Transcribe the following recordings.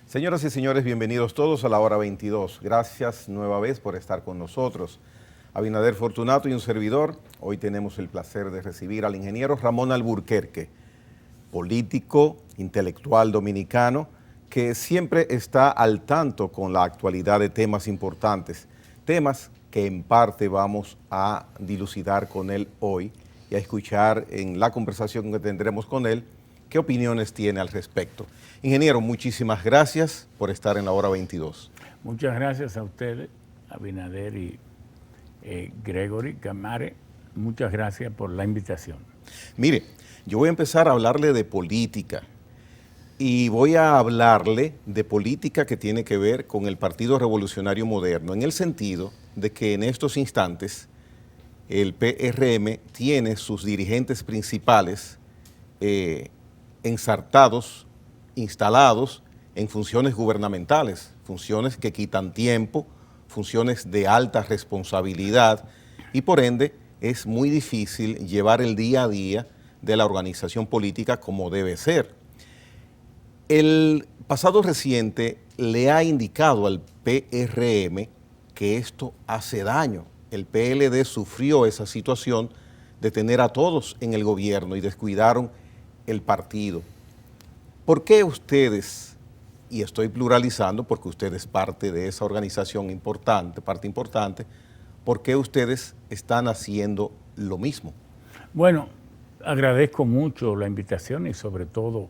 Señoras y señores, bienvenidos todos a la hora 22. Gracias nueva vez por estar con nosotros. Abinader Fortunato y un servidor. Hoy tenemos el placer de recibir al ingeniero Ramón Alburquerque, político, intelectual dominicano, que siempre está al tanto con la actualidad de temas importantes, temas que en parte vamos a dilucidar con él hoy y a escuchar en la conversación que tendremos con él qué opiniones tiene al respecto. Ingeniero, muchísimas gracias por estar en la hora 22. Muchas gracias a ustedes, Abinader y Gregory Camare. Muchas gracias por la invitación. Mire, yo voy a empezar a hablarle de política y voy a hablarle de política que tiene que ver con el Partido Revolucionario Moderno, en el sentido de que en estos instantes el PRM tiene sus dirigentes principales ensartados, instalados en funciones gubernamentales, funciones que quitan tiempo, funciones de alta responsabilidad y por ende es muy difícil llevar el día a día de la organización política como debe ser. El pasado reciente le ha indicado al PRM que esto hace daño. El PLD sufrió esa situación de tener a todos en el gobierno y descuidaron el partido. ¿Por qué ustedes, y estoy pluralizando porque usted es parte de esa organización importante, parte importante, por qué ustedes están haciendo lo mismo? Bueno, agradezco mucho la invitación y sobre todo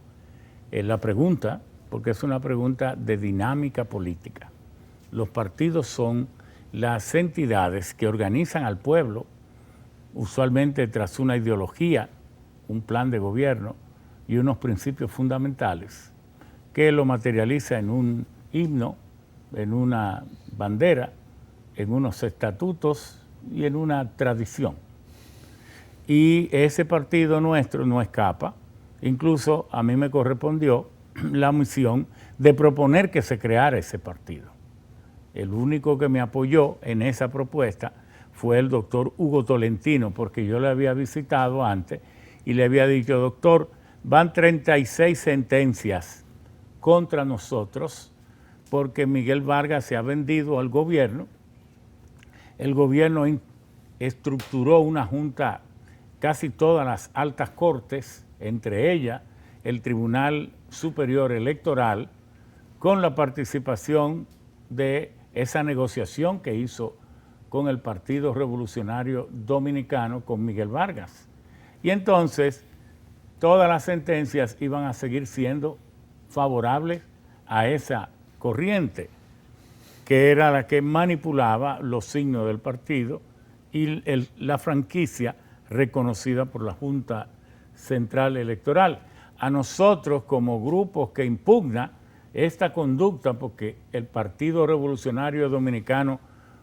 la pregunta, porque es una pregunta de dinámica política. Los partidos son las entidades que organizan al pueblo, usualmente tras una ideología, un plan de gobierno y unos principios fundamentales, que lo materializa en un himno, en una bandera, en unos estatutos y en una tradición. Y ese partido nuestro no escapa. Incluso a mí me correspondió la misión de proponer que se creara ese partido. El único que me apoyó en esa propuesta fue el doctor Hugo Tolentino, porque yo le había visitado antes y le había dicho, doctor, van 36 sentencias contra nosotros porque Miguel Vargas se ha vendido al gobierno. El gobierno estructuró una junta, casi todas las altas cortes, entre ellas el Tribunal Superior Electoral, con la participación de esa negociación que hizo con el Partido Revolucionario Dominicano, con Miguel Vargas. Y entonces todas las sentencias iban a seguir siendo favorables a esa corriente, que era la que manipulaba los signos del partido y la franquicia reconocida por la Junta Central Electoral. A nosotros, como grupos que impugna esta conducta, porque el Partido Revolucionario Dominicano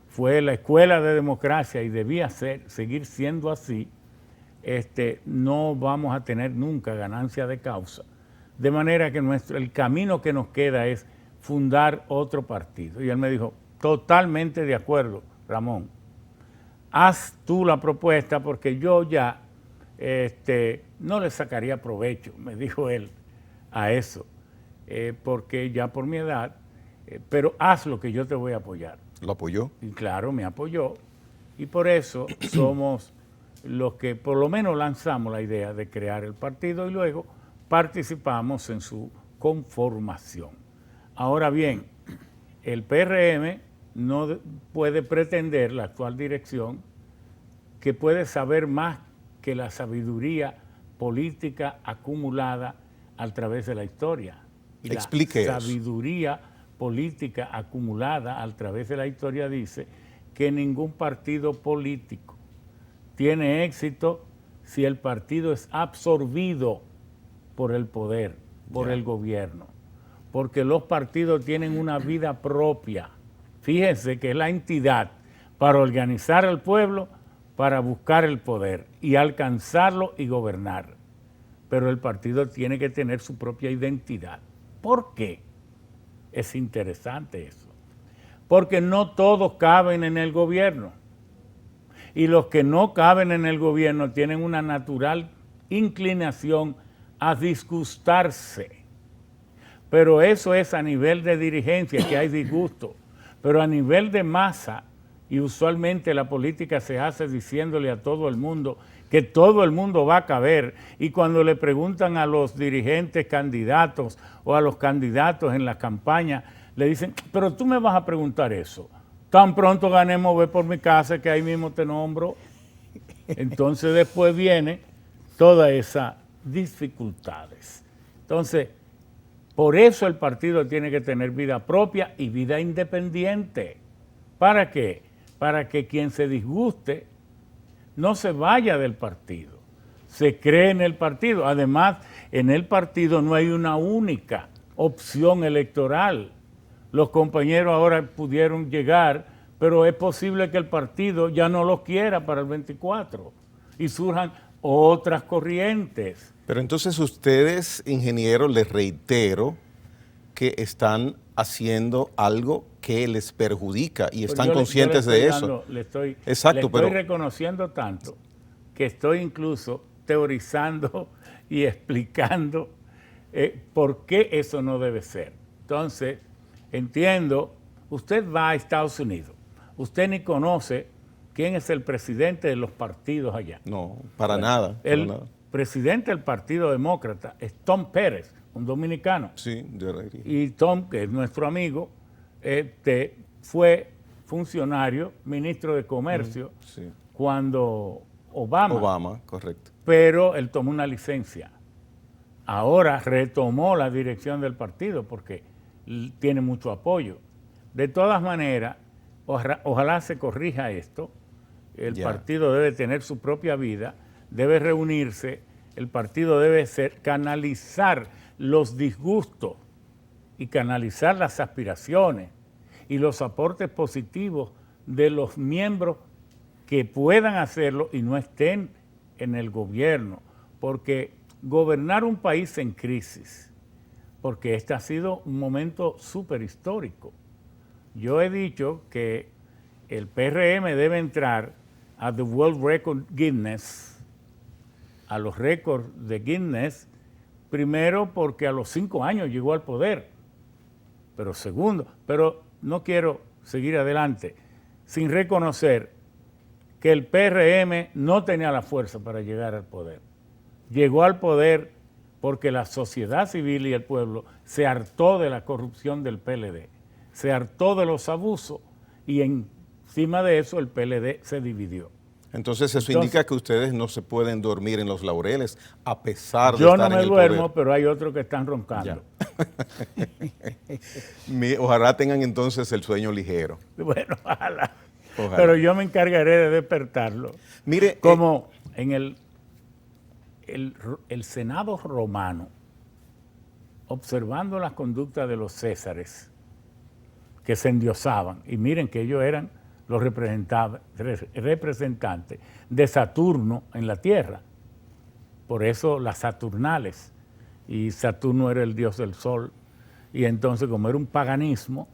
fue la escuela de democracia y debía seguir siendo así, no vamos a tener nunca ganancia de causa. De manera que el camino que nos queda es fundar otro partido. Y él me dijo, totalmente de acuerdo, Ramón. Haz tú la propuesta porque yo ya no le sacaría provecho, me dijo él, a eso, porque ya por mi edad, pero haz lo que yo te voy a apoyar. ¿Lo apoyó? Y claro, me apoyó. Y por eso somos los que por lo menos lanzamos la idea de crear el partido y luego participamos en su conformación. Ahora bien, el PRM no puede pretender, la actual dirección, que puede saber más que la sabiduría política acumulada a través de la historia. Y explique la sabiduría política acumulada a través de la historia dice que ningún partido político tiene éxito si el partido es absorbido por el poder, por el gobierno, porque los partidos tienen una vida propia. Fíjense que es la entidad para organizar al pueblo, para buscar el poder y alcanzarlo y gobernar. Pero el partido tiene que tener su propia identidad. ¿Por qué? Es interesante eso. Porque no todos caben en el gobierno. Y los que no caben en el gobierno tienen una natural inclinación a disgustarse. Pero eso es a nivel de dirigencia, que hay disgusto. Pero a nivel de masa, y usualmente la política se hace diciéndole a todo el mundo que todo el mundo va a caber, y cuando le preguntan a los dirigentes candidatos o a los candidatos en la campaña, le dicen, pero tú me vas a preguntar eso. Tan pronto ganemos, ve por mi casa que ahí mismo te nombro. Entonces después viene todas esas dificultades. Entonces, por eso el partido tiene que tener vida propia y vida independiente. ¿Para qué? Para que quien se disguste no se vaya del partido, se cree en el partido. Además, en el partido no hay una única opción electoral. Los compañeros ahora pudieron llegar, pero es posible que el partido ya no los quiera para el 24 y surjan otras corrientes. Pero entonces ustedes, ingenieros, les reitero que están haciendo algo que les perjudica y están conscientes de eso. Exacto, le estoy reconociendo tanto que estoy incluso teorizando y explicando por qué eso no debe ser. Entonces, entiendo, usted va a Estados Unidos, usted ni conoce quién es el presidente de los partidos allá. No, para nada. El presidente del Partido Demócrata es Tom Pérez, un dominicano. Sí, y Tom, que es nuestro amigo, fue funcionario, ministro de Comercio, sí, cuando Obama. Obama, correcto. Pero él tomó una licencia. Ahora retomó la dirección del partido porque tiene mucho apoyo. De todas maneras, ojalá se corrija esto. El partido debe tener su propia vida, debe reunirse, el partido debe canalizar los disgustos y canalizar las aspiraciones y los aportes positivos de los miembros que puedan hacerlo y no estén en el gobierno, porque gobernar un país en crisis, porque este ha sido un momento súper histórico. Yo he dicho que el PRM debe entrar a the World Record Guinness, a los récords de Guinness, primero porque a los 5 años llegó al poder, pero segundo, pero no quiero seguir adelante sin reconocer que el PRM no tenía la fuerza para llegar al poder. Llegó al poder porque la sociedad civil y el pueblo se hartó de la corrupción del PLD, se hartó de los abusos y encima de eso el PLD se dividió. Entonces eso indica que ustedes no se pueden dormir en los laureles a pesar de estar en el poder. Yo no me duermo, pero hay otros que están roncando. Ojalá tengan entonces el sueño ligero. Bueno, ojalá. Pero yo me encargaré de despertarlo. Mire, como en el Senado romano, observando las conductas de los césares, que se endiosaban, y miren que ellos eran los representantes de Saturno en la tierra. Por eso las Saturnales, y Saturno era el dios del sol, y entonces como era un paganismo,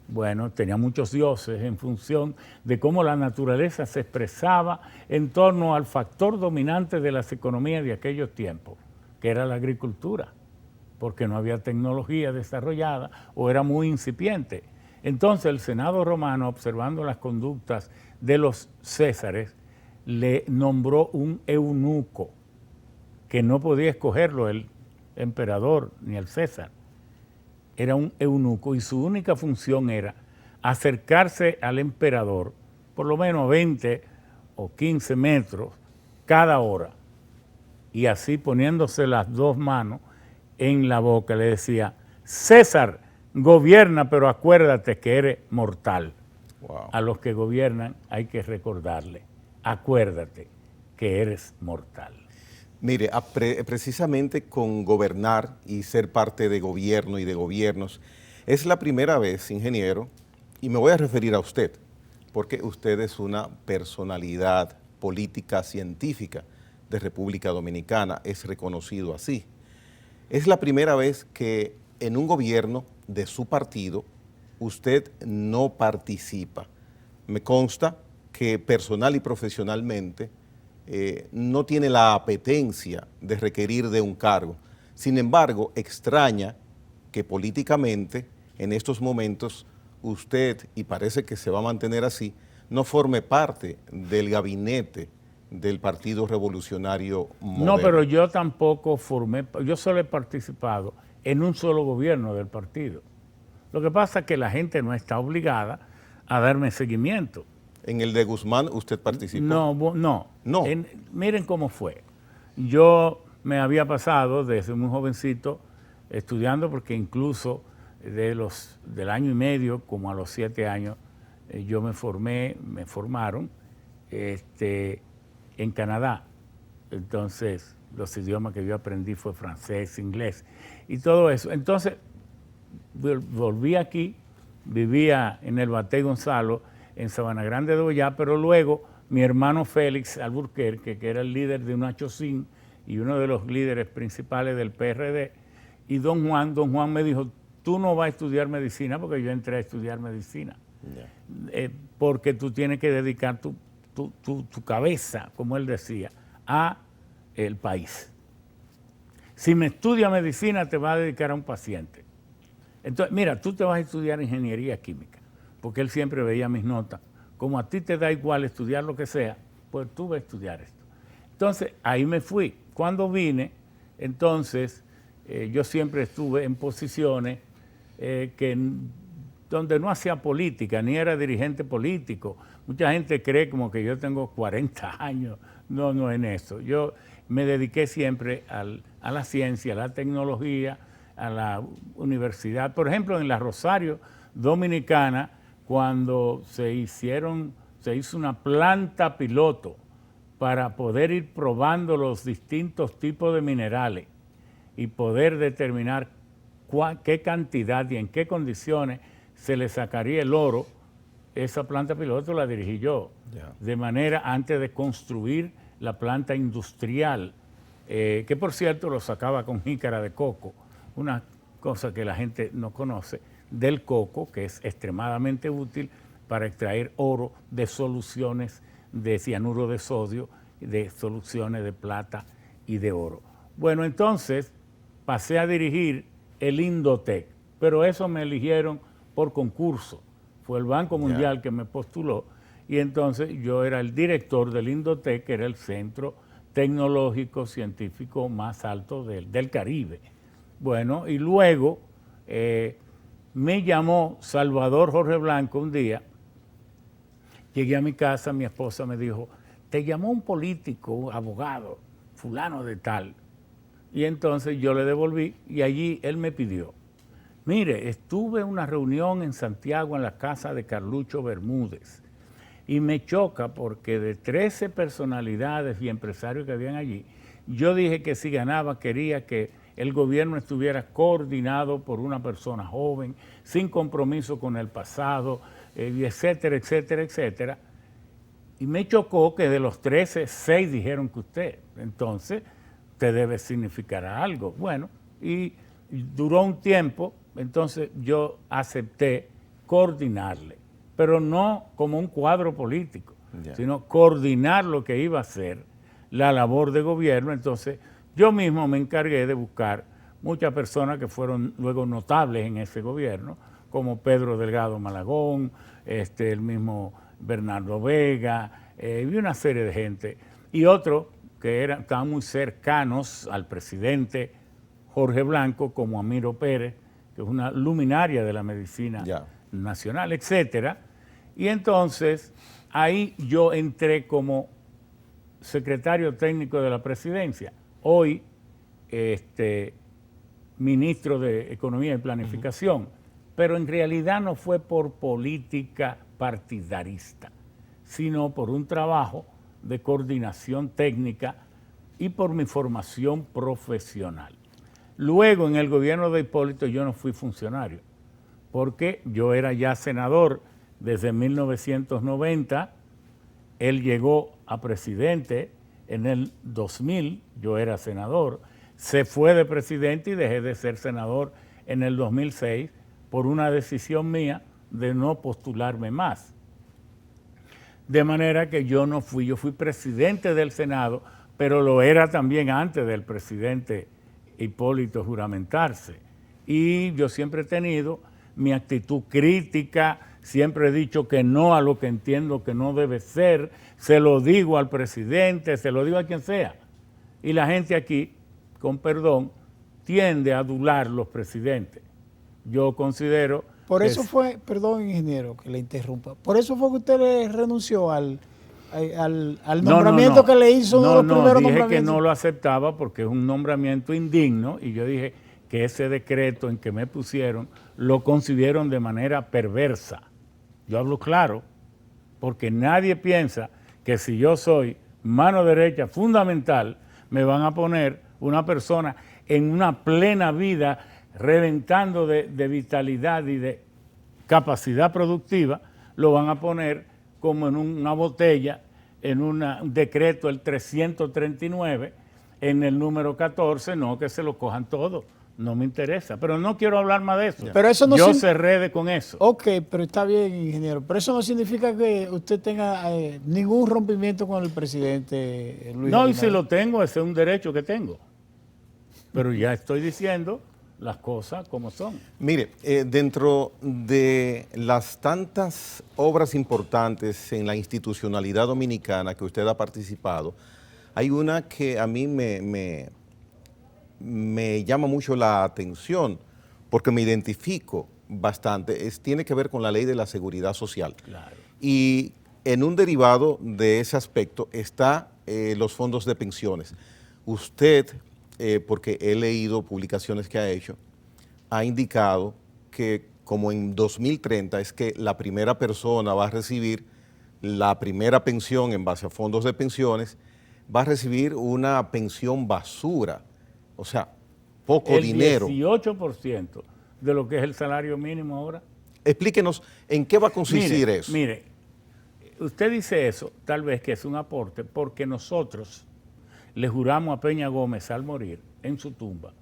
bueno, tenía muchos dioses en función de cómo la naturaleza se expresaba en torno al factor dominante de las economías de aquellos tiempos, que era la agricultura, porque no había tecnología desarrollada o era muy incipiente. Entonces el Senado romano, observando las conductas de los césares, le nombró un eunuco, que no podía escogerlo el emperador ni el César. Era un eunuco y su única función era acercarse al emperador por lo menos 20 o 15 metros cada hora, y así poniéndose las dos manos en la boca le decía: César, gobierna, pero acuérdate que eres mortal. Wow. A los que gobiernan hay que recordarle: acuérdate que eres mortal. Mire, precisamente con gobernar y ser parte de gobierno y de gobiernos, es la primera vez, ingeniero, y me voy a referir a usted, porque usted es una personalidad política científica de República Dominicana, es reconocido así. Es la primera vez que en un gobierno de su partido usted no participa. Me consta que personal y profesionalmente no tiene la apetencia de requerir de un cargo. Sin embargo, extraña que políticamente en estos momentos usted, y parece que se va a mantener así, no forme parte del gabinete del Partido Revolucionario Moderno. No, pero yo tampoco yo solo he participado en un solo gobierno del partido. Lo que pasa es que la gente no está obligada a darme seguimiento. ¿En el de Guzmán usted participó? No. No. Miren cómo fue. Yo me había pasado desde muy jovencito estudiando, porque incluso del año y medio como a los 7 años, yo me formaron en Canadá. Entonces, los idiomas que yo aprendí fue francés, inglés y todo eso. Entonces, volví aquí, vivía en el Batey Gonzalo, en Sabana Grande de Boyá, pero luego mi hermano Félix Alburquerque, que era el líder de una chocín y uno de los líderes principales del PRD, y don Juan me dijo, tú no vas a estudiar medicina, porque yo entré a estudiar medicina, porque tú tienes que dedicar tu cabeza, como él decía, a el país. Si me estudia medicina, te vas a dedicar a un paciente. Entonces, mira, tú te vas a estudiar ingeniería química, porque él siempre veía mis notas. Como a ti te da igual estudiar lo que sea, pues tú vas a estudiar esto. Entonces, ahí me fui. Cuando vine, entonces, yo siempre estuve en posiciones donde no hacía política, ni era dirigente político. Mucha gente cree como que yo tengo 40 años. No en eso. Yo me dediqué siempre a la ciencia, a la tecnología, a la universidad. Por ejemplo, en la Rosario Dominicana, cuando se hizo una planta piloto para poder ir probando los distintos tipos de minerales y poder determinar qué cantidad y en qué condiciones se le sacaría el oro, esa planta piloto la dirigí yo. De manera, antes de construir la planta industrial, que por cierto lo sacaba con jícara de coco, una cosa que la gente no conoce, del coco, que es extremadamente útil para extraer oro de soluciones de cianuro de sodio, de soluciones de plata y de oro. Bueno, entonces pasé a dirigir el Indotec, pero eso me eligieron por concurso. Fue el Banco Mundial que me postuló, y entonces yo era el director del Indotec, que era el centro tecnológico científico más alto del Caribe. Bueno, y luego me llamó Salvador Jorge Blanco un día. Llegué a mi casa, mi esposa me dijo, te llamó un político, un abogado, fulano de tal. Y entonces yo le devolví, y allí él me pidió, mire, estuve en una reunión en Santiago en la casa de Carlucho Bermúdez, y me choca porque de 13 personalidades y empresarios que habían allí, yo dije que si ganaba quería que el gobierno estuviera coordinado por una persona joven, sin compromiso con el pasado, etcétera, etcétera, etcétera. Y me chocó que de los 13, 6 dijeron que usted. Entonces, te debe significar algo. Bueno, y duró un tiempo, entonces yo acepté coordinarle, pero no como un cuadro político, sino coordinar lo que iba a ser la labor de gobierno. Entonces, yo mismo me encargué de buscar muchas personas que fueron luego notables en ese gobierno, como Pedro Delgado Malagón, el mismo Bernardo Vega, y una serie de gente. Y otros que estaban muy cercanos al presidente Jorge Blanco, como Amiro Pérez, que es una luminaria de la medicina nacional, etcétera. Y entonces, ahí yo entré como secretario técnico de la presidencia. Hoy, ministro de Economía y Planificación, pero en realidad no fue por política partidarista, sino por un trabajo de coordinación técnica y por mi formación profesional. Luego, en el gobierno de Hipólito, yo no fui funcionario, porque yo era ya senador desde 1990, él llegó a presidente en el 2000, yo era senador, se fue de presidente y dejé de ser senador en el 2006 por una decisión mía de no postularme más. De manera que yo no fui, yo fui presidente del Senado, pero lo era también antes del presidente Hipólito juramentarse. Y yo siempre he tenido mi actitud crítica, siempre he dicho que no a lo que entiendo que no debe ser, se lo digo al presidente, se lo digo a quien sea. Y la gente aquí, con perdón, tiende a adular los presidentes. Yo considero... Por eso fue, perdón ingeniero que le interrumpa, por eso fue que usted le renunció al nombramiento que le hizo uno de los primeros nombramientos. Dije que no lo aceptaba porque es un nombramiento indigno y yo dije que ese decreto en que me pusieron lo concibieron de manera perversa. Yo hablo claro, porque nadie piensa que si yo soy mano derecha fundamental, me van a poner una persona en una plena vida, reventando de vitalidad y de capacidad productiva, lo van a poner como en una botella, en un decreto, el 339, en el número 14, no, que se lo cojan todo. No me interesa, pero no quiero hablar más de eso. Pero eso no yo cerré con eso. Ok, pero está bien, ingeniero. Pero eso no significa que usted tenga ningún rompimiento con el presidente Luis No, Abinader. Y si lo tengo, ese es un derecho que tengo. Pero ya estoy diciendo las cosas como son. Mire, dentro de las tantas obras importantes en la institucionalidad dominicana que usted ha participado, hay una que a mí me llama mucho la atención porque me identifico bastante, tiene que ver con la ley de la seguridad social. Claro. Y en un derivado de ese aspecto está los fondos de pensiones. Usted, porque he leído publicaciones que ha hecho, ha indicado que como en 2030 es que la primera persona va a recibir la primera pensión en base a fondos de pensiones, va a recibir una pensión basura. O sea, poco dinero. El 18% de lo que es el salario mínimo ahora. Explíquenos en qué va a consistir eso. Mire, usted dice eso, tal vez que es un aporte, porque nosotros le juramos a Peña Gómez al morir en su tumba,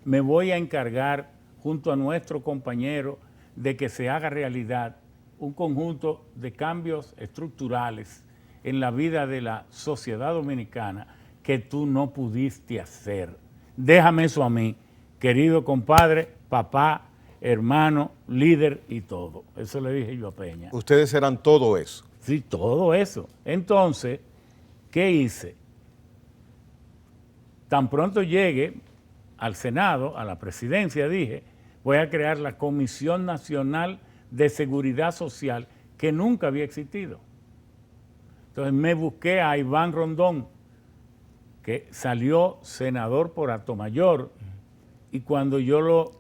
me voy a encargar junto a nuestro compañero de que se haga realidad un conjunto de cambios estructurales en la vida de la sociedad dominicana que tú no pudiste hacer. Déjame eso a mí, querido compadre, papá, hermano, líder y todo. Eso le dije yo a Peña. Ustedes eran todo eso. Sí, todo eso. Entonces, ¿qué hice? Tan pronto llegue al Senado, a la presidencia, dije, voy a crear la Comisión Nacional de Seguridad Social, que nunca había existido. Entonces me busqué a Iván Rondón, que salió senador por Atomayor, y cuando yo lo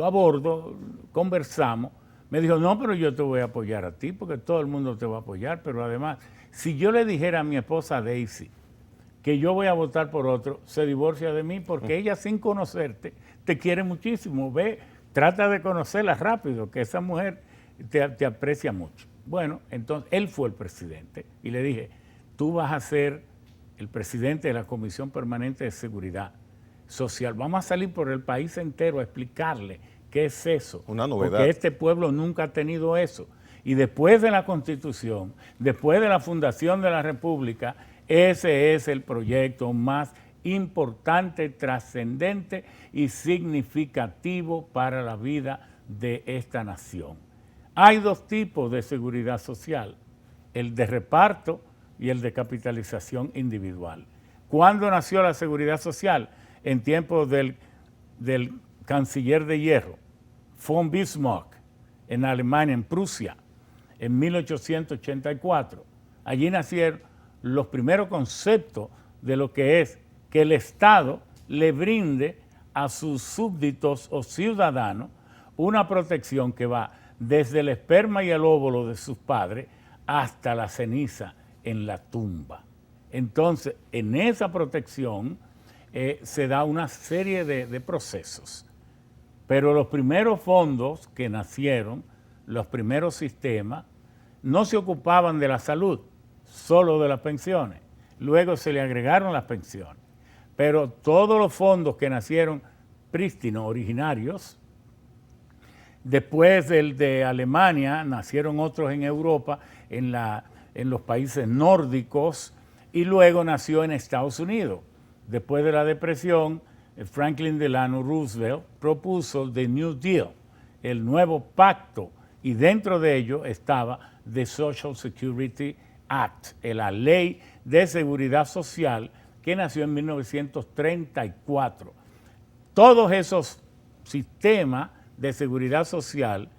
abordo, conversamos, me dijo, no, pero yo te voy a apoyar a ti, porque todo el mundo te va a apoyar, pero además, si yo le dijera a mi esposa Daisy que yo voy a votar por otro, se divorcia de mí, porque ella sin conocerte te quiere muchísimo, ve, trata de conocerla rápido, que esa mujer te aprecia mucho. Bueno, entonces él fue el presidente, y le dije, tú vas a ser el presidente de la Comisión Permanente de Seguridad Social. Vamos a salir por el país entero a explicarle qué es eso. Una novedad. Porque este pueblo nunca ha tenido eso. Y después de la Constitución, después de la fundación de la República, ese es el proyecto más importante, trascendente y significativo para la vida de esta nación. Hay dos tipos de seguridad social, el de reparto y el de capitalización individual. ¿Cuándo nació la seguridad social? En tiempos del canciller de hierro, von Bismarck, en Alemania, en Prusia, en 1884. Allí nacieron los primeros conceptos de lo que es que el Estado le brinde a sus súbditos o ciudadanos una protección que va desde el esperma y el óvulo de sus padres hasta la ceniza en la tumba. Entonces, en esa protección se da una serie de procesos. Pero los primeros fondos que nacieron, los primeros sistemas, no se ocupaban de la salud, solo de las pensiones. Luego se le agregaron las pensiones. Pero todos los fondos que nacieron prístinos, originarios, después del de Alemania, nacieron otros en Europa, en los países nórdicos, y luego nació en Estados Unidos. Después de la depresión, Franklin Delano Roosevelt propuso The New Deal, el nuevo pacto, y dentro de ello estaba the Social Security Act, la ley de seguridad social que nació en 1934. Todos esos sistemas de seguridad social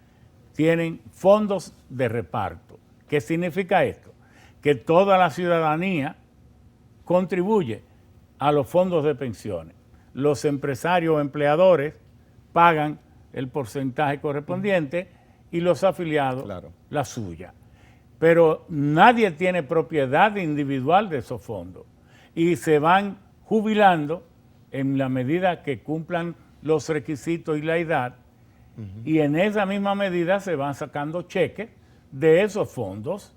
tienen fondos de reparto. ¿Qué significa esto? Que toda la ciudadanía contribuye a los fondos de pensiones. Los empresarios o empleadores pagan el porcentaje correspondiente y los afiliados la suya. Pero nadie tiene propiedad individual de esos fondos y se van jubilando en la medida que cumplan los requisitos y la edad, y en esa misma medida se van sacando cheques de esos fondos.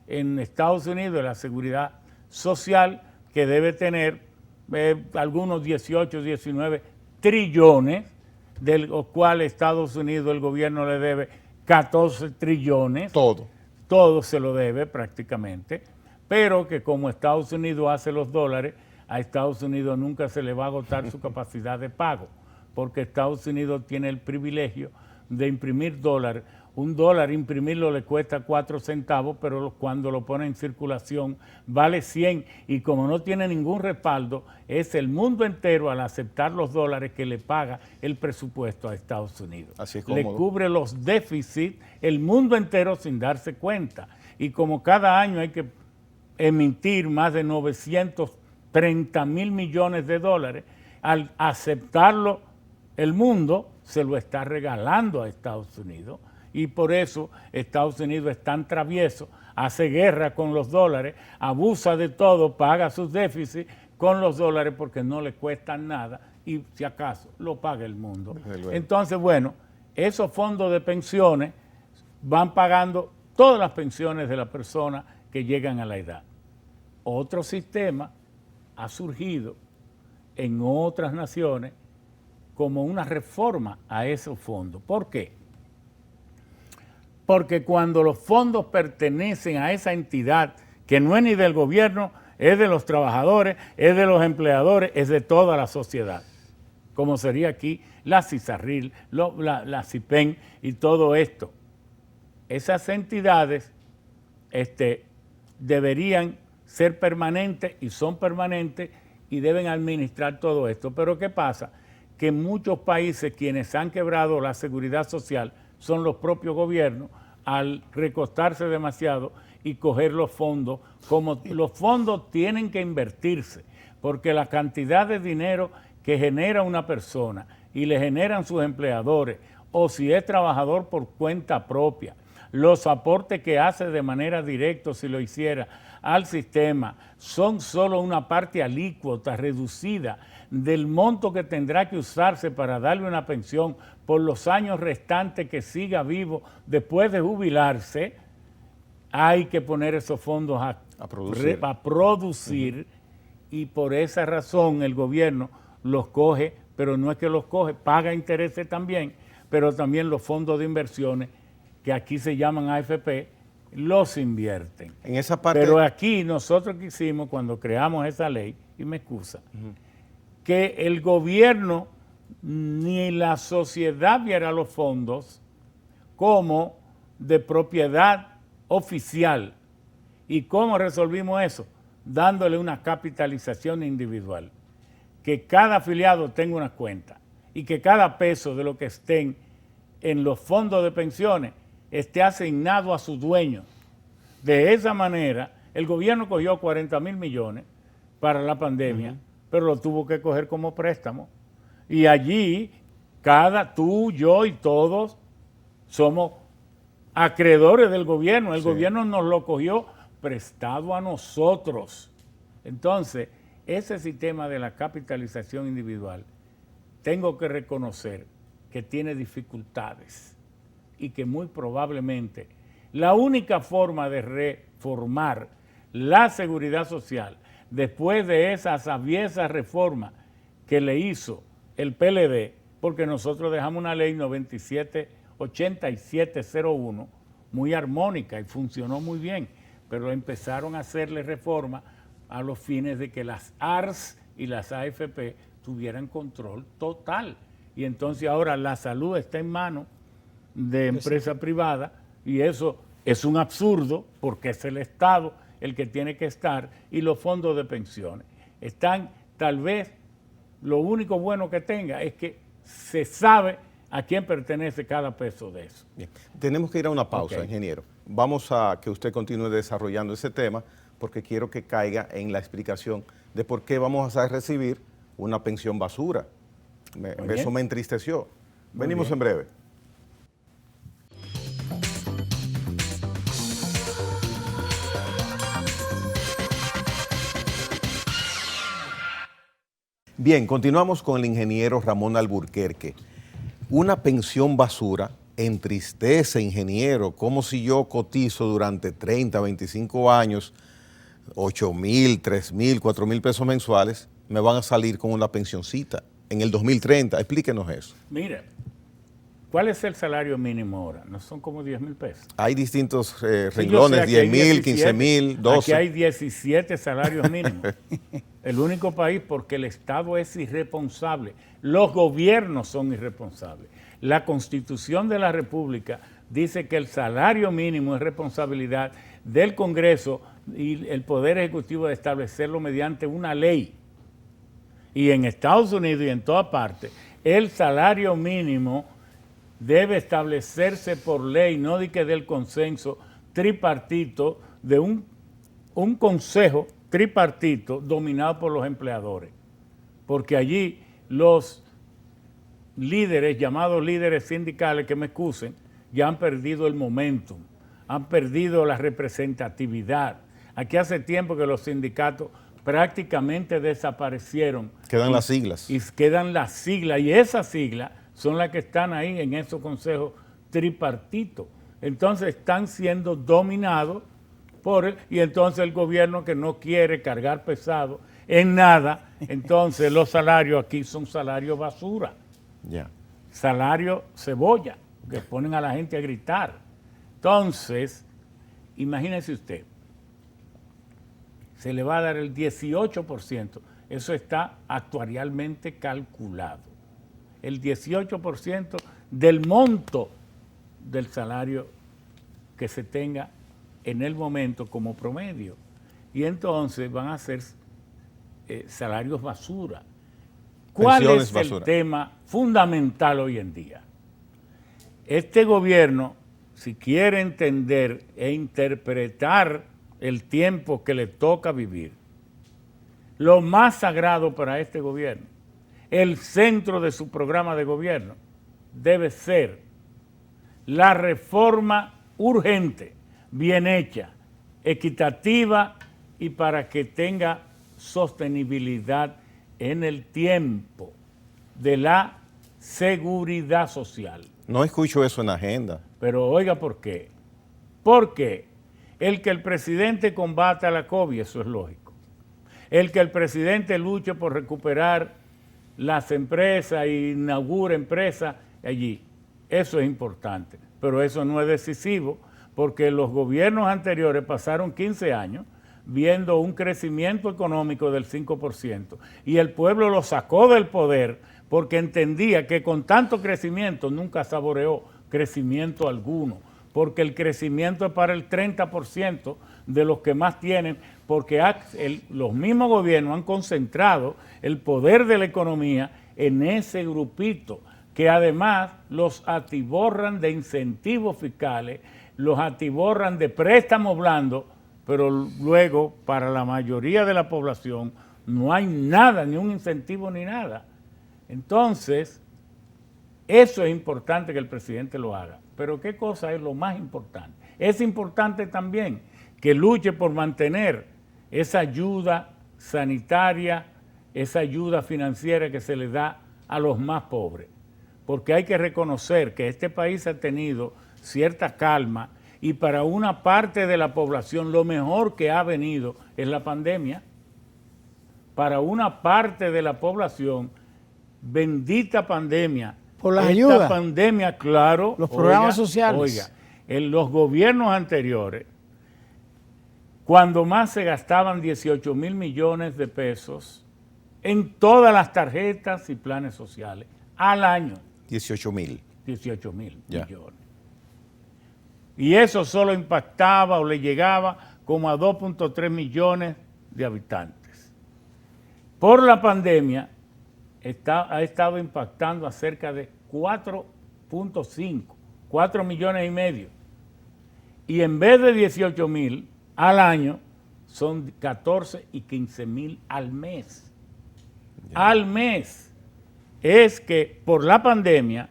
En Estados Unidos la seguridad social, que debe tener algunos 18, 19 trillones, de los cuales Estados Unidos, el gobierno le debe 14 trillones. Todo se lo debe prácticamente, pero que como Estados Unidos hace los dólares, a Estados Unidos nunca se le va a agotar su capacidad de pago, porque Estados Unidos tiene el privilegio de imprimir dólares. Un dólar imprimirlo le cuesta 4 centavos, pero cuando lo pone en circulación vale 100, y como no tiene ningún respaldo, es el mundo entero al aceptar los dólares que le paga el presupuesto a Estados Unidos. Así es, le cubre los déficits el mundo entero sin darse cuenta. Y como cada año hay que emitir más de 930,000 millones de dólares, al aceptarlo el mundo se lo está regalando a Estados Unidos. Y por eso Estados Unidos es tan travieso, hace guerra con los dólares, abusa de todo, paga sus déficits con los dólares porque no le cuestan nada y si acaso lo paga el mundo. Entonces, bueno, esos fondos de pensiones van pagando todas las pensiones de las personas que llegan a la edad. Otro sistema ha surgido en otras naciones como una reforma a esos fondos. ¿Por qué? Porque cuando los fondos pertenecen a esa entidad que no es ni del gobierno, es de los trabajadores, es de los empleadores, es de toda la sociedad, como sería aquí la CISARRIL, la CIPEN y todo esto. Esas entidades deberían ser permanentes y son permanentes y deben administrar todo esto. Pero ¿qué pasa? Que en muchos países quienes han quebrado la seguridad social son los propios gobiernos al recostarse demasiado y coger los fondos. Como los fondos tienen que invertirse, porque la cantidad de dinero que genera una persona y le generan sus empleadores, o si es trabajador por cuenta propia, los aportes que hace de manera directa, si lo hiciera, al sistema, son solo una parte alícuota, reducida, del monto que tendrá que usarse para darle una pensión por los años restantes que siga vivo después de jubilarse. Hay que poner esos fondos a producir y por esa razón el gobierno los coge, pero no es que los coge, paga intereses también, pero también los fondos de inversiones, que aquí se llaman AFP, los invierten. En esa parte... Pero aquí nosotros quisimos, cuando creamos esa ley, y me excusa, que el gobierno ni la sociedad viera los fondos como de propiedad oficial. ¿Y cómo resolvimos eso? Dándole una capitalización individual. Que cada afiliado tenga una cuenta y que cada peso de lo que estén en los fondos de pensiones esté asignado a su dueño. De esa manera, el gobierno cogió 40,000 millones para la pandemia, pero lo tuvo que coger como préstamo. Y allí, tú, yo y todos somos acreedores del gobierno. El gobierno nos lo cogió prestado a nosotros. Entonces, ese sistema de la capitalización individual, tengo que reconocer que tiene dificultades y que muy probablemente la única forma de reformar la seguridad social después de esa sabiosa reforma que le hizo el PLD, porque nosotros dejamos una ley 8701 muy armónica y funcionó muy bien, pero empezaron a hacerle reforma a los fines de que las ARS y las AFP tuvieran control total. Y entonces ahora la salud está en manos de empresa privada y eso es un absurdo porque es el Estado el que tiene que estar y los fondos de pensiones. Están, tal vez, lo único bueno que tenga es que se sabe a quién pertenece cada peso de eso. Bien. Tenemos que ir a una pausa, ingeniero. Vamos a que usted continúe desarrollando ese tema porque quiero que caiga en la explicación de por qué vamos a recibir una pensión basura. Eso me entristeció. Venimos en breve. Bien, continuamos con el ingeniero Ramón Alburquerque. Una pensión basura entristece, ingeniero, como si yo cotizo durante 30, 25 años, 8,000, 3,000, 4,000 pesos mensuales, me van a salir con una pensioncita en el 2030. Explíquenos eso. Mira, ¿cuál es el salario mínimo ahora? ¿No son como 10,000 pesos? Hay distintos renglones, 10,000, 15,000, 12. Aquí hay 17 salarios mínimos. El único país porque el Estado es irresponsable. Los gobiernos son irresponsables. La Constitución de la República dice que el salario mínimo es responsabilidad del Congreso y el Poder Ejecutivo de establecerlo mediante una ley. Y en Estados Unidos y en toda parte, el salario mínimo debe establecerse por ley, no de que del consenso tripartito de un consejo tripartito dominado por los empleadores. Porque allí los líderes, llamados líderes sindicales, que me excusen, ya han perdido el momentum, han perdido la representatividad. Aquí hace tiempo que los sindicatos prácticamente desaparecieron. Quedan las siglas. Y quedan las siglas, y esas siglas son las que están ahí en esos consejos tripartitos. Entonces están siendo dominados por él, y entonces el gobierno, que no quiere cargar pesado en nada, entonces los salarios aquí son salarios basura. Ya. Salario cebolla, que ponen a la gente a gritar. Entonces, imagínese usted, se le va a dar el 18%, eso está actuarialmente calculado. El 18% del monto del salario que se tenga en el momento como promedio. Y entonces van a ser salarios basura. ¿Cuál Pensiones es basura. El tema fundamental hoy en día? Este gobierno, si quiere entender e interpretar el tiempo que le toca vivir, lo más sagrado para este gobierno, el centro de su programa de gobierno, debe ser la reforma urgente, bien hecha, equitativa y para que tenga sostenibilidad en el tiempo de la seguridad social. No escucho eso en la agenda. Pero oiga, ¿por qué? Porque el que el presidente combata la COVID, eso es lógico. El que el presidente luche por recuperar las empresas e inaugure empresas allí, eso es importante. Pero eso no es decisivo, porque los gobiernos anteriores pasaron 15 años viendo un crecimiento económico del 5%, y el pueblo lo sacó del poder porque entendía que con tanto crecimiento nunca saboreó crecimiento alguno, porque el crecimiento es para el 30% de los que más tienen, porque los mismos gobiernos han concentrado el poder de la economía en ese grupito, que además los atiborran de incentivos fiscales, los atiborran de préstamos blandos, pero luego para la mayoría de la población no hay nada, ni un incentivo ni nada. Entonces, eso es importante que el presidente lo haga. Pero ¿qué cosa es lo más importante? Es importante también que luche por mantener esa ayuda sanitaria, esa ayuda financiera que se le da a los más pobres. Porque hay que reconocer que este país ha tenido cierta calma, y para una parte de la población lo mejor que ha venido es la pandemia. Para una parte de la población, bendita pandemia. Por las ayudas. Esta pandemia, claro. Los programas sociales. Oiga, en los gobiernos anteriores, cuando más se gastaban 18,000 millones de pesos en todas las tarjetas y planes sociales al año. 18.000. 18.000 Ya. millones. Y eso solo impactaba o le llegaba como a 2.3 millones de habitantes. Por la pandemia ha estado impactando a cerca de 4.5, 4 millones y medio. Y en vez de 18.000 al año, son 14 y 15.000 al mes. Ya. Al mes. Es que por la pandemia,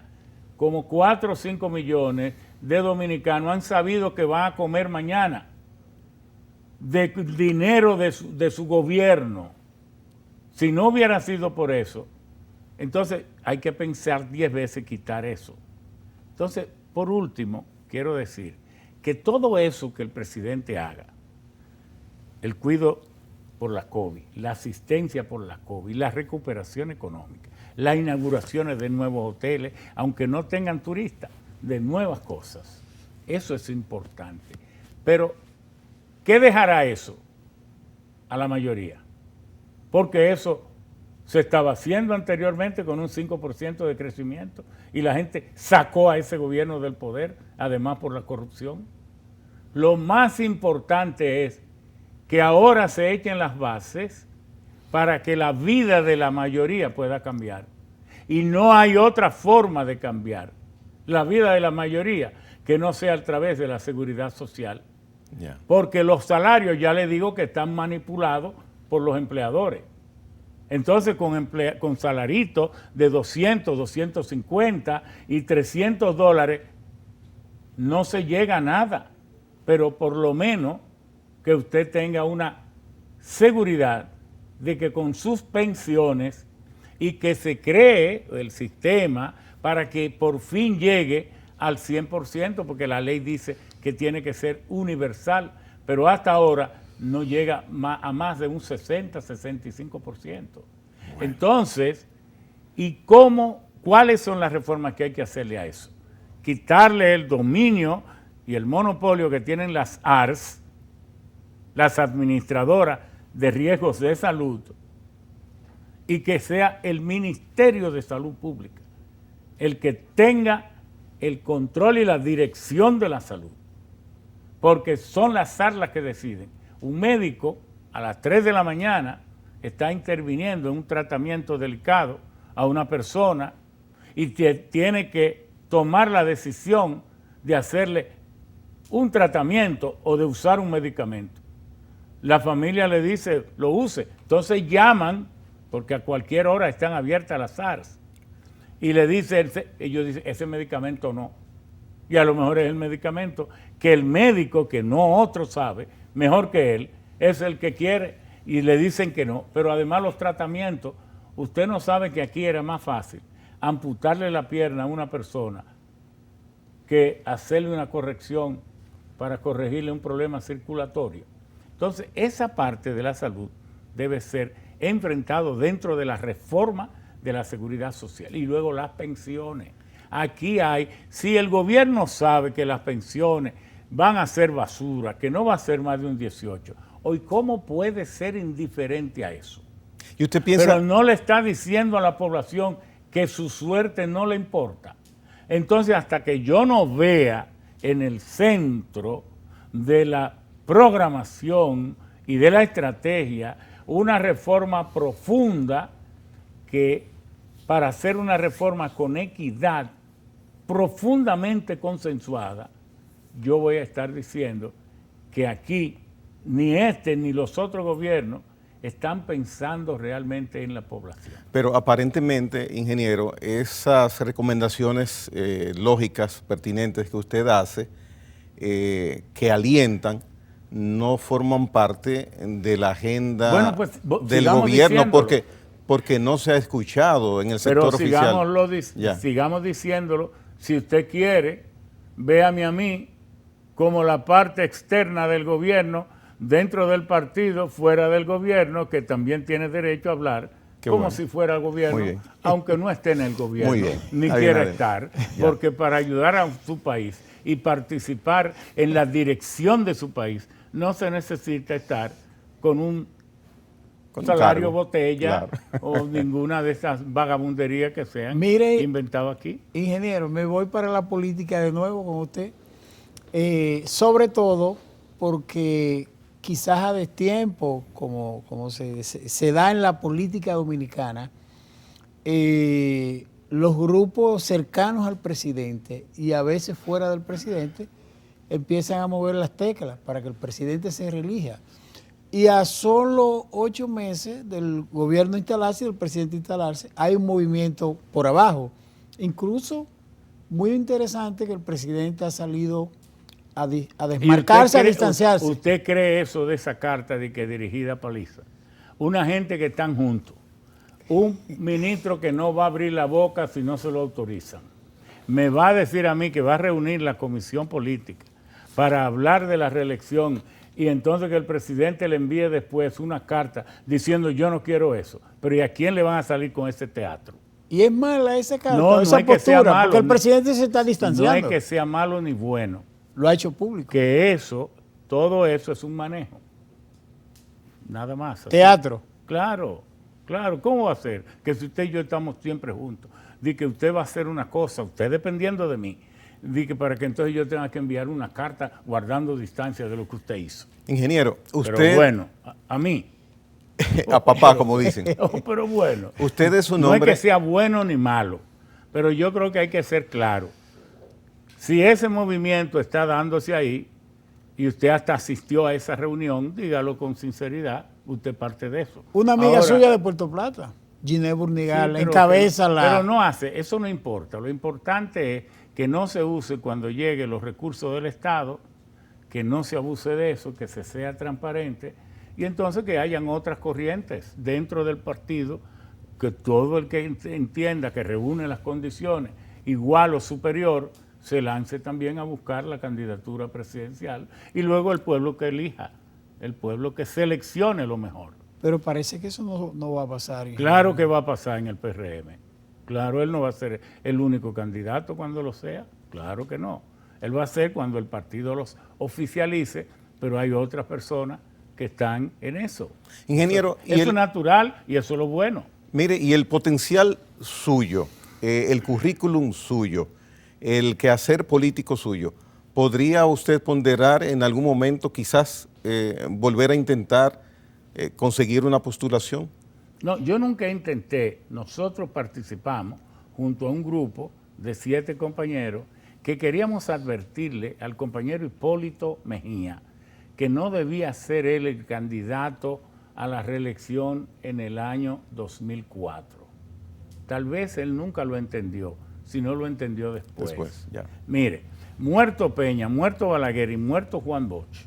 como 4 o 5 millones de dominicanos han sabido que van a comer mañana de dinero de su gobierno. Si no hubiera sido por eso, entonces hay que pensar 10 veces quitar eso. Entonces, por último, quiero decir que todo eso que el presidente haga, el cuidado por la COVID, la asistencia por la COVID, la recuperación económica, las inauguraciones de nuevos hoteles, aunque no tengan turistas, de nuevas cosas, eso es importante. Pero, ¿qué dejará eso a la mayoría? Porque eso se estaba haciendo anteriormente con un 5% de crecimiento y la gente sacó a ese gobierno del poder, además por la corrupción. Lo más importante es que ahora se echen las bases para que la vida de la mayoría pueda cambiar. Y no hay otra forma de cambiar la vida de la mayoría que no sea a través de la seguridad social. Yeah. Porque los salarios, ya les digo, que están manipulados por los empleadores. Entonces, con salaritos de 200, 250 y $300, no se llega a nada. Pero por lo menos que usted tenga una seguridad de que con sus pensiones y que se cree el sistema para que por fin llegue al 100%, porque la ley dice que tiene que ser universal, pero hasta ahora no llega a más de un 60, 65%. Bueno. Entonces, ¿y cuáles son las reformas que hay que hacerle a eso? Quitarle el dominio y el monopolio que tienen las ARS, las administradoras de riesgos de salud, y que sea el Ministerio de Salud Pública el que tenga el control y la dirección de la salud, porque son las ARS las que deciden. Un médico a las 3 de la mañana está interviniendo en un tratamiento delicado a una persona y tiene que tomar la decisión de hacerle un tratamiento o de usar un medicamento. La familia le dice, lo use. Entonces llaman, porque a cualquier hora están abiertas las ARS, y le dicen, ellos dicen, ese medicamento no. Y a lo mejor es el medicamento que el médico, que no otro sabe, mejor que él, es el que quiere, y le dicen que no. Pero además los tratamientos, usted no sabe que aquí era más fácil amputarle la pierna a una persona que hacerle una corrección para corregirle un problema circulatorio. Entonces, esa parte de la salud debe ser enfrentado dentro de la reforma de la seguridad social. Y luego las pensiones. Aquí si el gobierno sabe que las pensiones van a ser basura, que no va a ser más de un 18, hoy, ¿cómo puede ser indiferente a eso? ¿Y usted piensa? Pero no le está diciendo a la población que su suerte no le importa. Entonces, hasta que yo no vea en el centro de la programación y de la estrategia una reforma profunda, que para hacer una reforma con equidad profundamente consensuada, yo voy a estar diciendo que aquí ni este ni los otros gobiernos están pensando realmente en la población. Pero aparentemente, ingeniero, esas recomendaciones lógicas, pertinentes que usted hace, que alientan, no forman parte de la agenda del gobierno, porque no se ha escuchado en el sector oficial. Pero sigamos diciéndolo. Si usted quiere, véame a mí como la parte externa del gobierno, dentro del partido, fuera del gobierno, que también tiene derecho a hablar como si fuera el gobierno, aunque no esté en el gobierno, ni quiera estar, porque para ayudar a su país y participar en la dirección de su país, no se necesita estar con un Con salario encargo, botella claro. o ninguna de esas vagabunderías que se han Mire, inventado aquí. Ingeniero, me voy para la política de nuevo con usted. Sobre todo porque quizás a destiempo, como se da en la política dominicana, los grupos cercanos al presidente y a veces fuera del presidente empiezan a mover las teclas para que el presidente se reelija. Y a solo 8 meses del gobierno instalarse y del presidente instalarse, hay un movimiento por abajo. Incluso muy interesante que el presidente ha salido a desmarcarse, a distanciarse. ¿Usted cree eso de esa carta de que dirigida a Paliza? Una gente que están juntos, un ministro que no va a abrir la boca si no se lo autorizan. Me va a decir a mí que va a reunir la comisión política para hablar de la reelección y entonces que el presidente le envíe después una carta diciendo yo no quiero eso. Pero ¿y a quién le van a salir con ese teatro? Y es mala esa carta, no, esa es que sea postura, malo, porque el presidente se está distanciando. No es que sea malo ni bueno. Lo ha hecho público. Que eso, todo eso es un manejo. Nada más. Así. Teatro. Claro, claro. ¿Cómo va a ser? Que si usted y yo estamos siempre juntos, de que usted va a hacer una cosa, usted dependiendo de mí, de que para que entonces yo tenga que enviar una carta guardando distancia de lo que usted hizo. Ingeniero, usted... Pero bueno, a mí. A papá, como dicen. Pero bueno. Usted es un hombre... No es que sea bueno ni malo, pero yo creo que hay que ser claro. Si ese movimiento está dándose ahí y usted hasta asistió a esa reunión, dígalo con sinceridad, usted parte de eso. Una amiga suya de Puerto Plata, Ginés Burnigal, encabeza la... Pero no hace, eso no importa. Lo importante es que no se use cuando lleguen los recursos del Estado, que no se abuse de eso, que se sea transparente, y entonces que hayan otras corrientes dentro del partido, que todo el que entienda que reúne las condiciones igual o superior, se lance también a buscar la candidatura presidencial, y luego el pueblo que elija, el pueblo que seleccione lo mejor. Pero parece que eso no va a pasar. Claro que va a pasar en el PRM. Claro, él no va a ser el único candidato cuando lo sea. Claro que no. Él va a ser cuando el partido los oficialice, pero hay otras personas que están en eso. Ingeniero, eso es natural y eso es lo bueno. Mire, y el potencial suyo, el currículum suyo, el quehacer político suyo, ¿podría usted ponderar en algún momento quizás volver a intentar conseguir una postulación? No, yo nunca intenté. Nosotros participamos junto a un grupo de 7 compañeros que queríamos advertirle al compañero Hipólito Mejía que no debía ser él el candidato a la reelección en el año 2004. Tal vez él nunca lo entendió, si no lo entendió después. Ya. Mire, muerto Peña, muerto Balaguer y muerto Juan Bosch,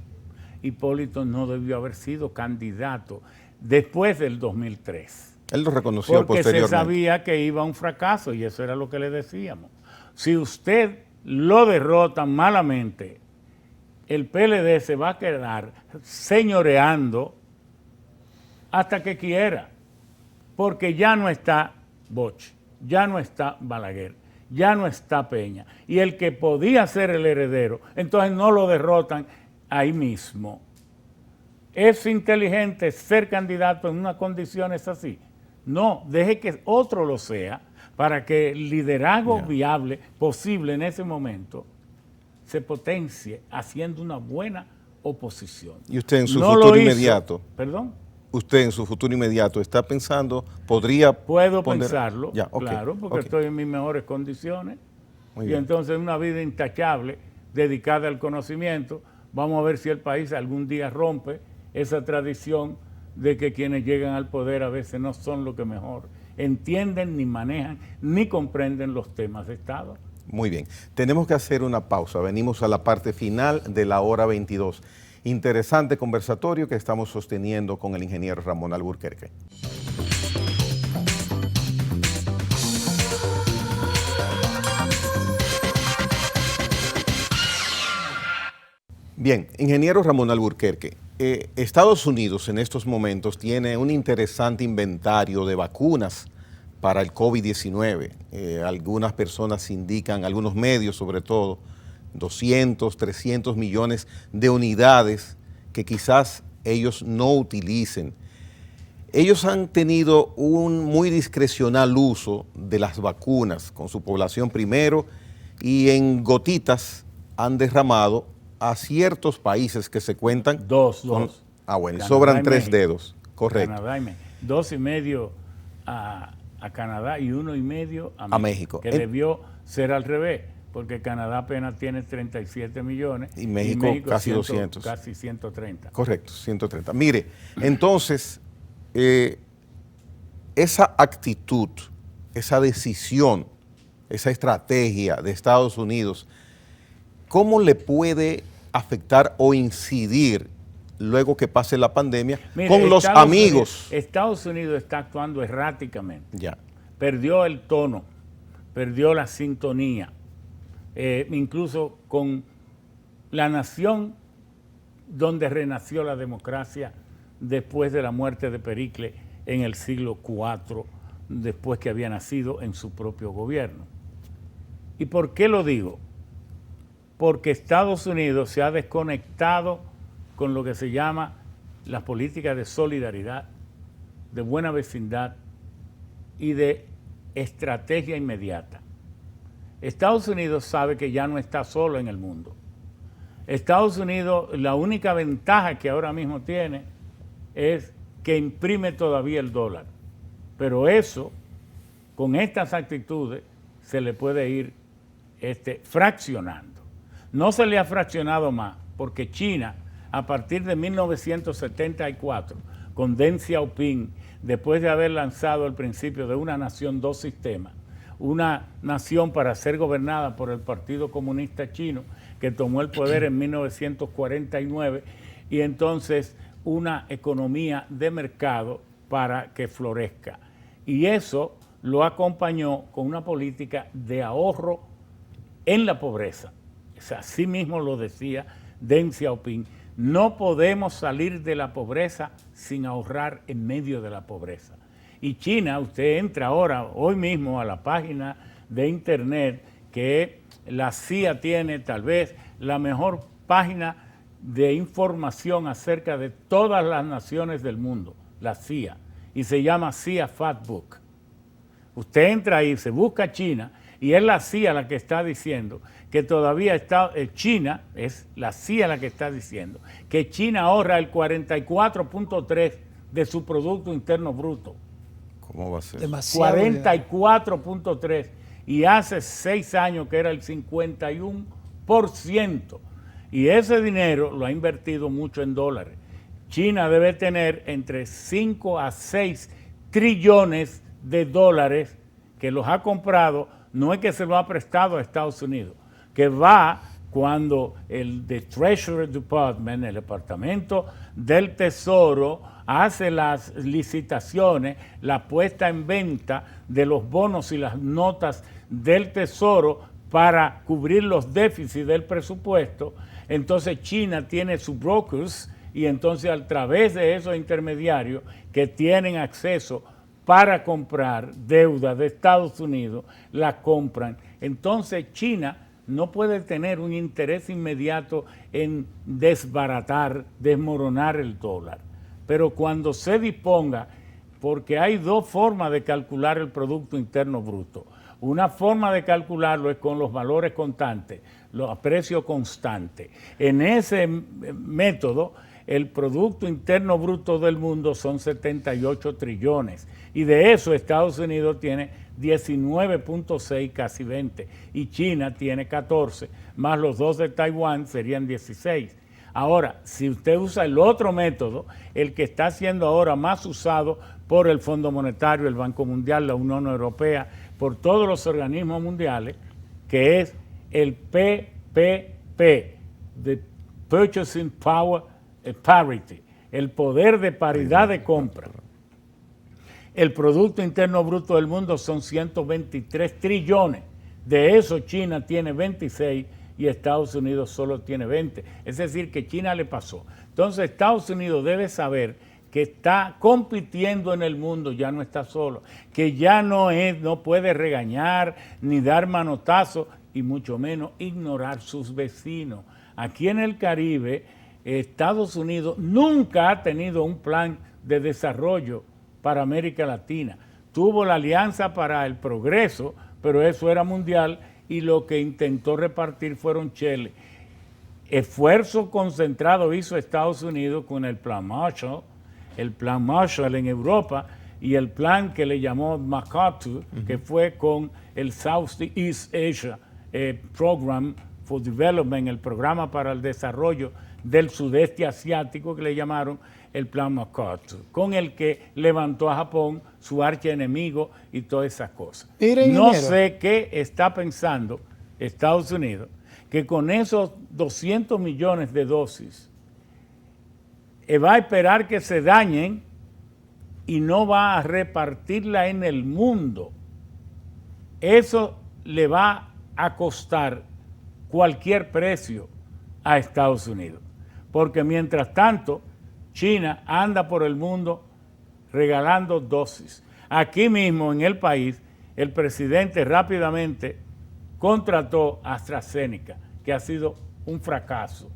Hipólito no debió haber sido candidato después del 2003. Él lo reconoció porque posteriormente. Se sabía que iba a un fracaso y eso era lo que le decíamos. Si usted lo derrota malamente, el PLD se va a quedar señoreando hasta que quiera, porque ya no está Bosch, ya no está Balaguer, ya no está Peña. Y el que podía ser el heredero, entonces no lo derrotan ahí mismo. ¿Es inteligente ser candidato en unas condiciones así? No, deje que otro lo sea para que el liderazgo viable posible en ese momento se potencie haciendo una buena oposición. ¿Y usted en su futuro inmediato? ¿Perdón? ¿Usted en su futuro inmediato está pensando, podría... Puedo pensarlo, ya, okay, claro, porque estoy en mis mejores condiciones. Muy y bien. entonces una vida intachable, dedicada al conocimiento. Vamos a ver si el país algún día rompe esa tradición de que quienes llegan al poder a veces no son lo que mejor entienden, ni manejan, ni comprenden los temas de Estado. Muy bien. Tenemos que hacer una pausa. Venimos a la parte final de la hora 22. Interesante conversatorio que estamos sosteniendo con el ingeniero Ramón Alburquerque. Bien, ingeniero Ramón Alburquerque, Estados Unidos en estos momentos tiene un interesante inventario de vacunas para el COVID-19. Algunas personas indican, algunos medios sobre todo, 200, 300 millones de unidades que quizás ellos no utilicen. ellos han tenido un muy discrecional uso de las vacunas con su población primero y en gotitas han derramado a ciertos países que se cuentan. Dos. Ah, bueno, Canadá sobran y 3 México. dedos, correcto. Canadá y México. 2,5 a Canadá y 1,5 a México. Que debió ser al revés, porque Canadá apenas tiene 37 millones y México casi 200. Casi 130. Correcto, 130. Mire, entonces, esa actitud, esa decisión, esa estrategia de Estados Unidos, ¿cómo le puede afectar o incidir luego que pase la pandemia con los amigos? Estados Unidos está actuando erráticamente. Ya. Perdió el tono, perdió la sintonía, incluso con la nación donde renació la democracia después de la muerte de Pericles en el siglo IV, después que había nacido en su propio gobierno. ¿Y por qué lo digo? Porque Estados Unidos se ha desconectado con lo que se llama las políticas de solidaridad, de buena vecindad y de estrategia inmediata. Estados Unidos sabe que ya no está solo en el mundo. Estados Unidos, la única ventaja que ahora mismo tiene es que imprime todavía el dólar. Pero eso, con estas actitudes, se le puede ir fraccionando. No se le ha fraccionado más, porque China, a partir de 1974, con Deng Xiaoping, después de haber lanzado el principio de una nación, dos sistemas, una nación para ser gobernada por el Partido Comunista Chino, que tomó el poder en 1949, y entonces una economía de mercado para que florezca. Y eso lo acompañó con una política de ahorro en la pobreza. O sea, así mismo lo decía Deng Xiaoping. No podemos salir de la pobreza sin ahorrar en medio de la pobreza. Y China, usted entra ahora, hoy mismo, a la página de internet, que la CIA tiene tal vez la mejor página de información acerca de todas las naciones del mundo, la CIA, y se llama CIA Factbook. Usted entra ahí, se busca China, y es la CIA la que está diciendo que todavía está, China, es la CIA la que está diciendo que China ahorra el 44.3% de su Producto Interno Bruto. ¿Cómo va a ser? Demasiado. 44.3%, y hace 6 años que era el 51%. Y ese dinero lo ha invertido mucho en dólares. China debe tener entre 5 a 6 trillones de dólares que los ha comprado, no es que se lo ha prestado a Estados Unidos, que va cuando el Treasury Department, el Departamento del Tesoro, hace las licitaciones, la puesta en venta de los bonos y las notas del Tesoro para cubrir los déficits del presupuesto. Entonces China tiene sus brokers, y entonces a través de esos intermediarios que tienen acceso para comprar deuda de Estados Unidos, la compran. Entonces China no puede tener un interés inmediato en desbaratar, desmoronar el dólar. Pero cuando se disponga, porque hay dos formas de calcular el Producto Interno Bruto. Una forma de calcularlo es con los valores constantes, los precios constantes. En ese método, el Producto Interno Bruto del mundo son 78 trillones. Y de eso Estados Unidos tiene 19.6, casi 20. Y China tiene 14, más los dos de Taiwán serían 16. Ahora, si usted usa el otro método, el que está siendo ahora más usado por el Fondo Monetario, el Banco Mundial, la Unión Europea, por todos los organismos mundiales, que es el PPP, the Purchasing Power Parity, el poder de paridad de compra. El Producto Interno Bruto del mundo son 123 trillones. De eso China tiene 26 y Estados Unidos solo tiene 20. Es decir, que China le pasó. Entonces Estados Unidos debe saber que está compitiendo en el mundo, ya no está solo, que ya no puede regañar ni dar manotazos y mucho menos ignorar sus vecinos. Aquí en el Caribe, Estados Unidos nunca ha tenido un plan de desarrollo para América Latina. Tuvo la Alianza para el Progreso, pero eso era mundial y lo que intentó repartir fueron cheles. Esfuerzo concentrado hizo Estados Unidos con el Plan Marshall en Europa y el plan que le llamó MacArthur, que fue con el Southeast Asia Program for Development, el programa para el desarrollo del sudeste asiático que le llamaron el Plan MacArthur, con el que levantó a Japón, su archienemigo y todas esas cosas. No sé qué está pensando Estados Unidos, que con esos 200 millones de dosis va a esperar que se dañen y no va a repartirla en el mundo. Eso le va a costar cualquier precio a Estados Unidos, porque mientras tanto China anda por el mundo regalando dosis. Aquí mismo en el país el presidente rápidamente contrató a AstraZeneca, que ha sido un fracaso.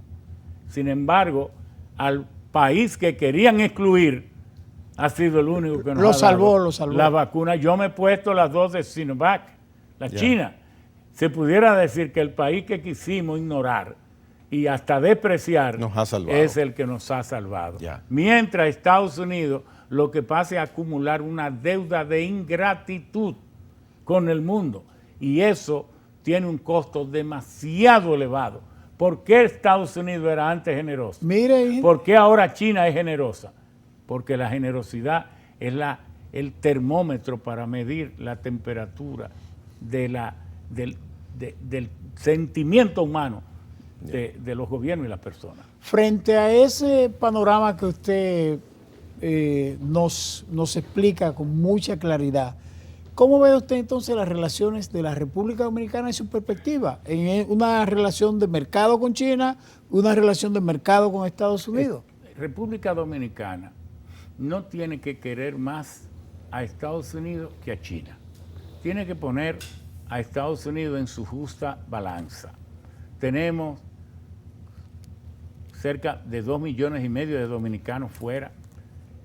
Sin embargo, al país que querían excluir ha sido el único que nos ha dado la vacuna. Yo me he puesto las dos de Sinovac, la China. Se pudiera decir que el país que quisimos ignorar y hasta despreciar es el que nos ha salvado. Mientras Estados Unidos lo que pasa es acumular una deuda de ingratitud con el mundo y eso tiene un costo demasiado elevado. ¿Por qué Estados Unidos era antes generoso? ¿Por qué ahora China es generosa? Porque la generosidad es el termómetro para medir la temperatura del sentimiento humano de los gobiernos y las personas. Frente a ese panorama que usted nos explica con mucha claridad, ¿cómo ve usted entonces las relaciones de la República Dominicana y su perspectiva? ¿En una relación de mercado con China, una relación de mercado con Estados Unidos? República Dominicana no tiene que querer más a Estados Unidos que a China. Tiene que poner a Estados Unidos en su justa balanza. Tenemos cerca de 2,5 millones de dominicanos fuera.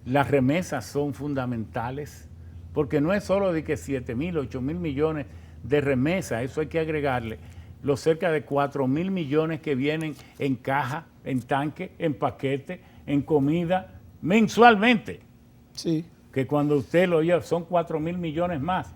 Las remesas son fundamentales, porque no es solo de que 7,000, 8,000 millones de remesas, eso hay que agregarle los cerca de 4,000 millones que vienen en caja, en tanque, en paquete, en comida, mensualmente. Sí. Que cuando usted lo oye son 4,000 millones más.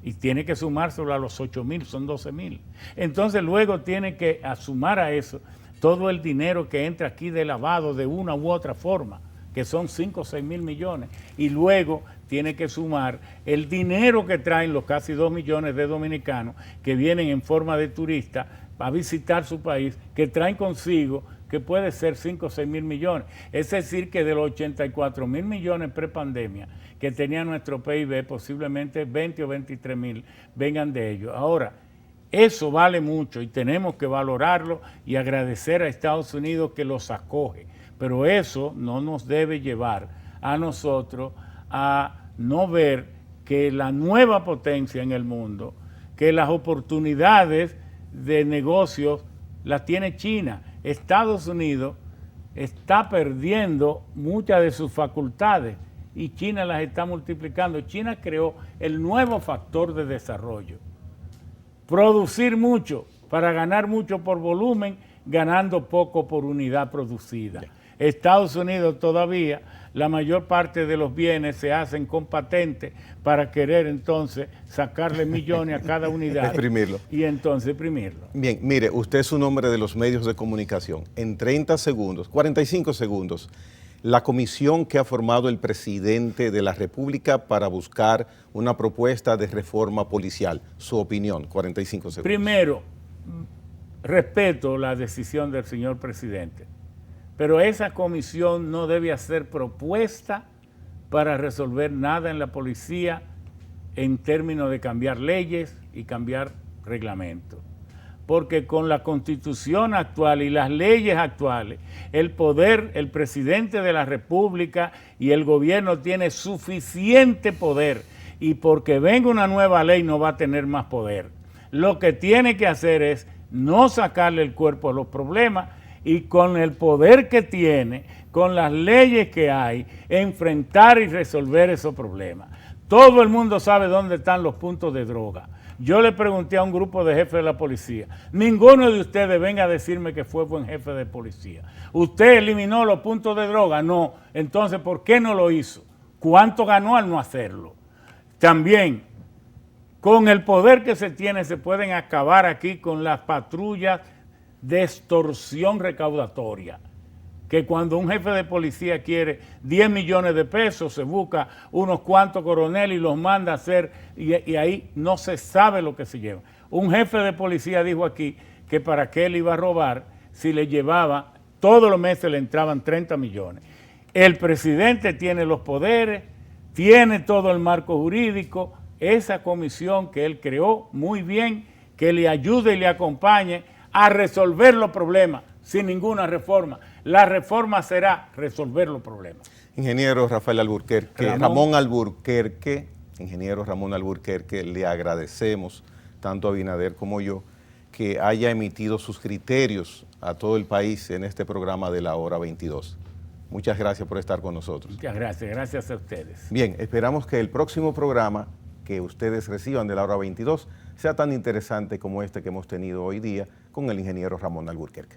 Y tiene que sumárselo a los 8,000, son 12,000. Entonces luego tiene que sumar a eso todo el dinero que entra aquí de lavado de una u otra forma, que son 5 o 6 mil millones. Y luego tiene que sumar el dinero que traen los casi 2 millones de dominicanos que vienen en forma de turistas a visitar su país, que traen consigo que puede ser 5 o 6 mil millones. Es decir, que de los 84 mil millones prepandemia que tenía nuestro PIB, posiblemente 20 o 23 mil vengan de ellos. Ahora, eso vale mucho y tenemos que valorarlo y agradecer a Estados Unidos que los acoge. Pero eso no nos debe llevar a nosotros a no ver que la nueva potencia en el mundo, que las oportunidades de negocios las tiene China. Estados Unidos está perdiendo muchas de sus facultades y China las está multiplicando. China creó el nuevo factor de desarrollo. Producir mucho para ganar mucho por volumen, ganando poco por unidad producida. Estados Unidos todavía, la mayor parte de los bienes se hacen con patentes para querer entonces sacarle millones a cada unidad. Exprimirlo. Y entonces exprimirlo. Bien, mire, usted es un hombre de los medios de comunicación. En 30 segundos, 45 segundos, la comisión que ha formado el presidente de la República para buscar una propuesta de reforma policial. Su opinión, 45 segundos. Primero, respeto la decisión del señor presidente, pero esa comisión no debe hacer propuesta para resolver nada en la policía en términos de cambiar leyes y cambiar reglamentos. Porque con la Constitución actual y las leyes actuales, el poder, el presidente de la República y el gobierno tiene suficiente poder, y porque venga una nueva ley no va a tener más poder. Lo que tiene que hacer es no sacarle el cuerpo a los problemas y con el poder que tiene, con las leyes que hay, enfrentar y resolver esos problemas. Todo el mundo sabe dónde están los puntos de droga. Yo le pregunté a un grupo de jefes de la policía, ninguno de ustedes venga a decirme que fue buen jefe de policía. ¿Usted eliminó los puntos de droga? No. Entonces, ¿por qué no lo hizo? ¿Cuánto ganó al no hacerlo? También, con el poder que se tiene, se pueden acabar aquí con las patrullas de extorsión recaudatoria, que cuando un jefe de policía quiere 10 millones de pesos, se busca unos cuantos coroneles y los manda a hacer, y ahí no se sabe lo que se lleva. Un jefe de policía dijo aquí que para qué él iba a robar si le llevaba, todos los meses le entraban 30 millones. El presidente tiene los poderes, tiene todo el marco jurídico, esa comisión que él creó, muy bien, que le ayude y le acompañe a resolver los problemas sin ninguna reforma. La reforma será resolver los problemas. Ingeniero Rafael Alburquerque, Ramón Alburquerque, ingeniero Ramón Alburquerque, le agradecemos tanto a Abinader como yo que haya emitido sus criterios a todo el país en este programa de la hora 22. Muchas gracias por estar con nosotros. Muchas gracias, gracias a ustedes. Bien, esperamos que el próximo programa que ustedes reciban de la hora 22 sea tan interesante como este que hemos tenido hoy día con el ingeniero Ramón Alburquerque.